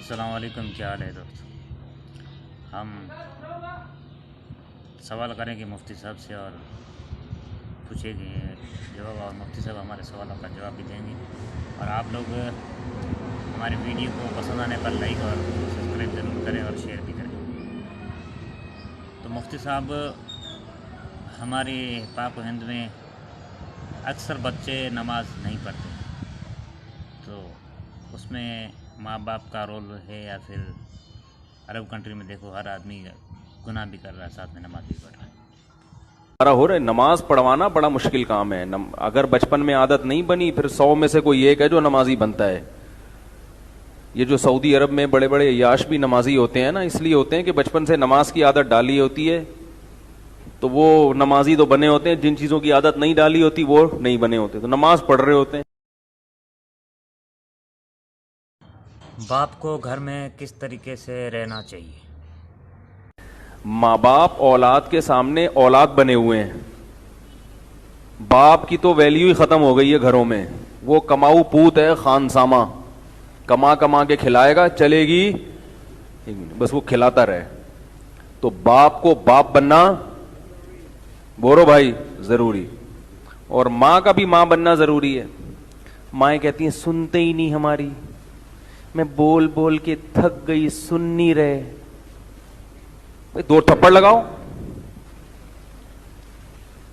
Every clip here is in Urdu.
السلام علیکم، کیا حال ہے دوست؟ ہم سوال کریں گے مفتی صاحب سے اور پوچھیں گے جواب، اور مفتی صاحب ہمارے سوالوں کا جواب بھی دیں گے۔ اور آپ لوگ ہماری ویڈیو کو پسند آنے پر لائک اور سبسکرائب ضرور کریں اور شیئر بھی کریں۔ تو مفتی صاحب، ہماری پاک و ہند میں اکثر بچے نماز نہیں پڑھتے، تو اس میں ماں باپ کا رول ہے یا پھر عرب کنٹری میں دیکھو ہر آدمی گناہ بھی کر رہا ہے، ساتھ میں نماز بھی پڑھ رہا ہے۔ ہو رہے نماز پڑھوانا بڑا مشکل کام ہے۔ اگر بچپن میں عادت نہیں بنی، پھر 100 میں سے کوئی ایک ہے جو نمازی بنتا ہے۔ یہ جو سعودی عرب میں بڑے بڑے عیاش بھی نمازی ہوتے ہیں نا، اس لیے ہوتے ہیں کہ بچپن سے نماز کی عادت ڈالی ہوتی ہے، تو وہ نمازی تو بنے ہوتے ہیں۔ جن چیزوں کی عادت نہیں ڈالی ہوتی وہ نہیں بنے ہوتے، تو نماز پڑھ رہے ہوتے ہیں۔ باپ کو گھر میں کس طریقے سے رہنا چاہیے؟ ماں باپ اولاد کے سامنے اولاد بنے ہوئے ہیں۔ باپ کی تو ویلیو ہی ختم ہو گئی ہے گھروں میں۔ وہ کماؤ پوت ہے، خانسامہ، کما کما کے کھلائے گا، چلے گی بس وہ کھلاتا رہے۔ تو باپ کو باپ بننا، بولو بھائی، ضروری۔ اور ماں کا بھی ماں بننا ضروری ہے۔ مائیں کہتی ہیں سنتے ہی نہیں ہماری، میں بول بول کے تھک گئی، سن نہیں رہے۔ 2 تھپڑ لگاؤ،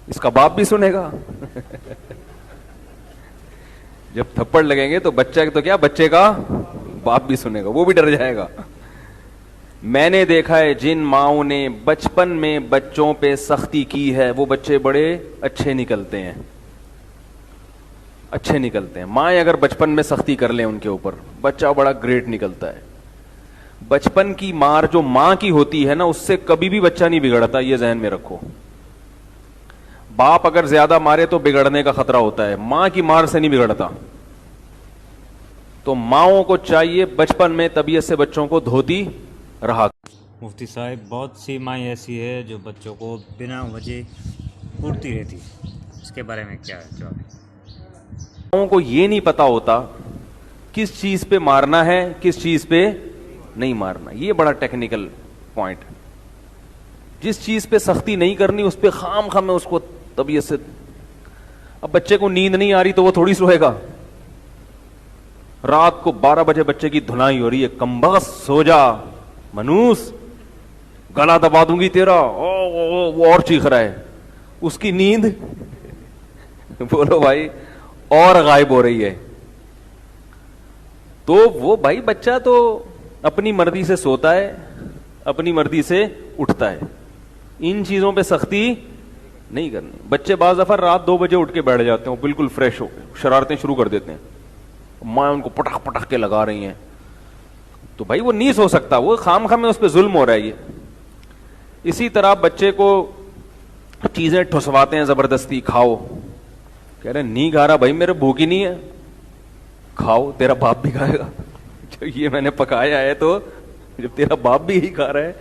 اس کا باپ بھی سنے گا۔ جب تھپڑ لگیں گے تو بچہ تو کیا، بچے کا باپ بھی سنے گا، وہ بھی ڈر جائے گا۔ میں نے دیکھا ہے جن ماؤں نے بچپن میں بچوں پہ سختی کی ہے، وہ بچے بڑے اچھے نکلتے ہیں، اچھے نکلتے ہیں۔ مائیں اگر بچپن میں سختی کر لیں ان کے اوپر، بچہ بڑا گریٹ نکلتا ہے۔ بچپن کی مار جو ماں کی ہوتی ہے نا، اس سے کبھی بھی بچہ نہیں بگڑتا، یہ ذہن میں رکھو۔ باپ اگر زیادہ مارے تو بگڑنے کا خطرہ ہوتا ہے، ماں کی مار سے نہیں بگڑتا۔ تو ماؤں کو چاہیے بچپن میں طبیعت سے بچوں کو دھوتی رہا۔ مفتی صاحب، بہت سی مائیں ایسی ہے جو بچوں کو بنا وجہ کوٹتی رہتی، اس کے بارے میں کیا جواب ہے؟ ماؤں کو یہ نہیں پتا ہوتا کس چیز پہ مارنا ہے، کس چیز پہ نہیں مارنا۔ یہ بڑا ٹیکنیکل پوائنٹ۔ جس چیز پہ سختی نہیں کرنی اس پہ خام خام میں اس کو طبیعت سے۔ اب بچے کو نیند نہیں آ رہی تو وہ تھوڑی سوئے گا۔ رات کو 12 بجے بچے کی دھلائی ہو رہی ہے، کمبخت سو جا منوس، گلا دبا دوں گی تیرا، وہ اور چیخ رہا ہے، اس کی نیند بولو بھائی اور غائب ہو رہی ہے۔ تو وہ بھائی بچہ تو اپنی مرضی سے سوتا ہے، اپنی مرضی سے اٹھتا ہے، ان چیزوں پہ سختی نہیں کرنی۔ بچے بعض دفعہ رات 2 بجے اٹھ کے بیٹھ جاتے ہیں بالکل فریش ہو کے، شرارتیں شروع کر دیتے ہیں، ماں ان کو پٹخ پٹخ کے لگا رہی ہیں، تو بھائی وہ نہیں سو سکتا، وہ خام خام میں اس پہ ظلم ہو رہا ہے۔ یہ اسی طرح بچے کو چیزیں ٹھسواتے ہیں زبردستی، کھاؤ، کہہ رہے نہیں کھا رہا بھائی، میرے بھوک ہی نہیں ہے، کھاؤ، تیرا باپ بھی کھائے گا، جو یہ میں نے پکایا ہے، تو جب تیرا باپ بھی یہی کھا رہا ہے۔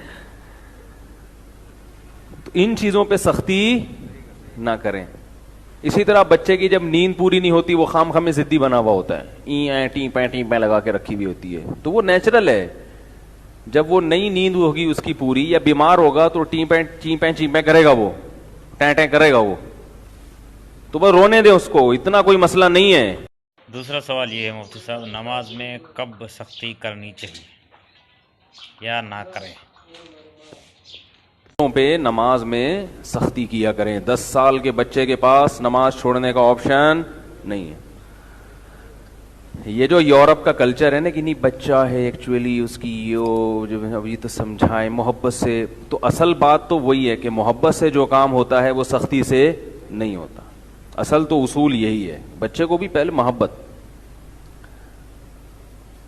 تو ان چیزوں پہ سختی نہ کریں۔ اسی طرح بچے کی جب نیند پوری نہیں ہوتی، وہ خام خام میں ضدی بنا ہوا ہوتا ہے، ٹیں پیں لگا کے رکھی ہوئی ہوتی ہے، تو وہ نیچرل ہے۔ جب وہ نئی نیند ہوگی اس کی پوری، یا بیمار ہوگا تو ٹیں پیں کرے گا، وہ ٹیں کرے گا، وہ تو وہ رونے دے اس کو، اتنا کوئی مسئلہ نہیں ہے۔ دوسرا سوال یہ ہے مفتی صاحب، نماز میں کب سختی کرنی چاہیے یا نہ کریں؟ پہ نماز میں سختی کیا کریں۔ 10 سال کے بچے کے پاس نماز چھوڑنے کا آپشن نہیں ہے۔ یہ جو یورپ کا کلچر ہے نا کہ نہیں بچہ ہے ایکچولی، اس کی ابھی تو سمجھائیں محبت سے، تو اصل بات تو وہی ہے کہ محبت سے جو کام ہوتا ہے وہ سختی سے نہیں ہوتا۔ اصل تو اصول یہی ہے، بچے کو بھی پہلے محبت،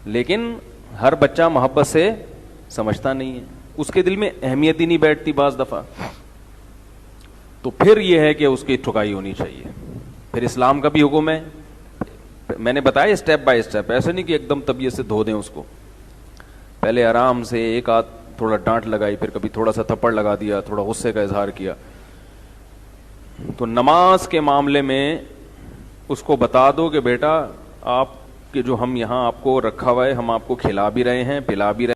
لیکن ہر بچہ محبت سے سمجھتا نہیں ہے، اس کے دل میں اہمیت ہی نہیں بیٹھتی بعض دفعہ، تو پھر یہ ہے کہ اس کی ٹھکائی ہونی چاہیے۔ پھر اسلام کا بھی حکم ہے، میں نے بتایا اسٹیپ بائی اسٹیپ، ایسے نہیں کہ ایک دم طبیعت سے دھو دیں اس کو، پہلے آرام سے ایک آدھ تھوڑا ڈانٹ لگائی، پھر کبھی تھوڑا سا تھپڑ لگا دیا، تھوڑا غصے کا اظہار کیا۔ تو نماز کے معاملے میں اس کو بتا دو کہ بیٹا آپ کہ جو ہم یہاں آپ کو رکھا ہوا ہے, ہم آپ کو کھلا بھی رہے ہیں, پلا بھی رہے ہیں.